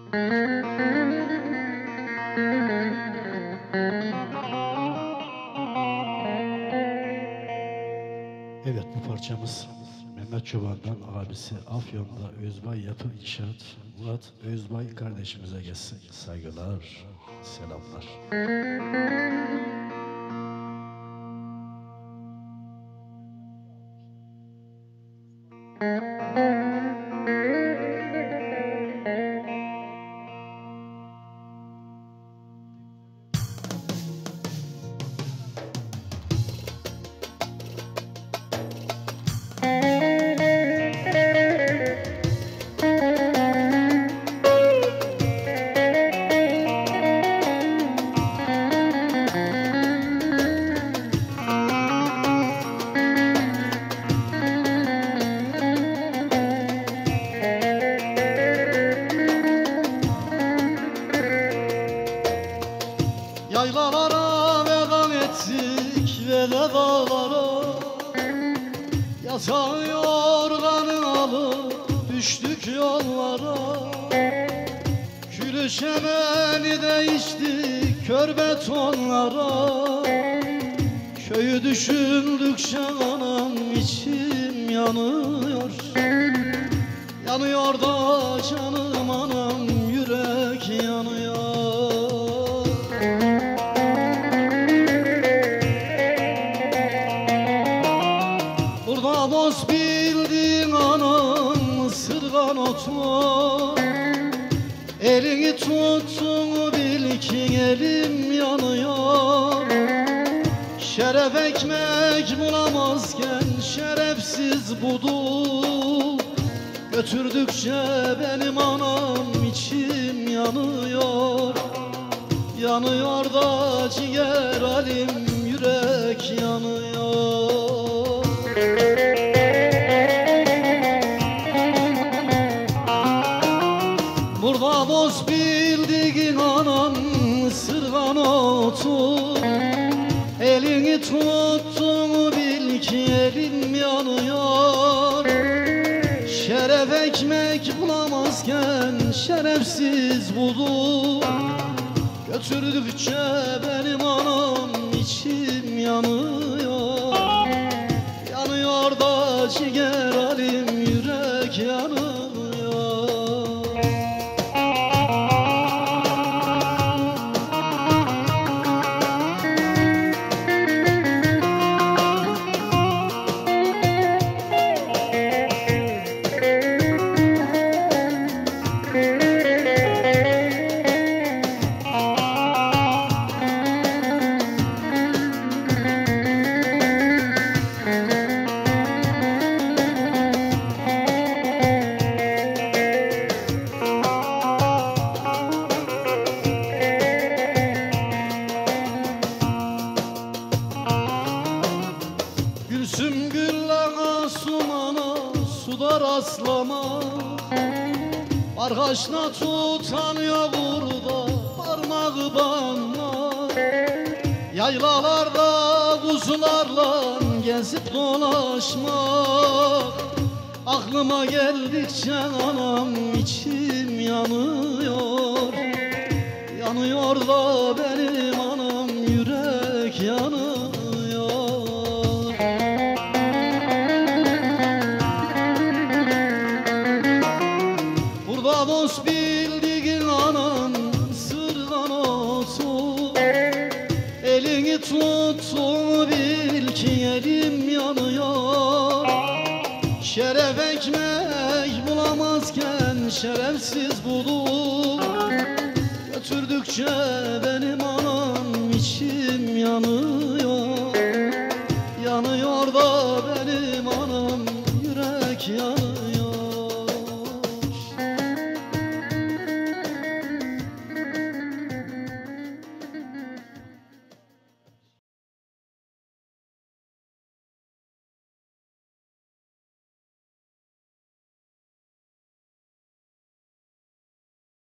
Evet, bu parçamız Mehmet Çoban'dan abisi Afyon'da Özbay Yapı İnşaat Murat Özbay kardeşimize gelsin. Saygılar, selamlar. Yaylalara veda ettik ve de dağlara, yatağı yorganı alıp düştük yollara. Külü çemeni değiştik kör betonlara. Köyü düşündükçe anam içim yanıyor. Yanıyor da canım anam, yürek yanıyor. Burada boz bildiğin anam ısırgan otu. Elini tuttun bil ki elim yanıyor. Şeref ekmek bulamazken şerefsiz budur. Götürdükçe benim anam içim yanıyor. Yanıyor da ciğer halim, yürek yanıyor. Burada boz bildiğin anam ısırgan otu. Elini tuttun bil ki elim yanıyor. Şeref ekmek bulamazken şerefsiz budur. Götürdükçe benim anam içim yanıyor. Yanıyor da ciğer halim, yürek yanıyor. Gülsüm güllere sumana suda rastlama. Barkaçla tutanıyor burada parmağı bana. Yaylalarda kuzularla gezip dolaşmak. Aklıma geldikçe anam içim yanıyor. Yanıyor da benim anam, yürek yanıyor. Burada boz bildiğin anam sırgan otu. Elini tuttun bil ki elim yanıyor. Şeref ekmek bulamazken şerefsiz budur. Götürdükçe benim anam içim yanıyor.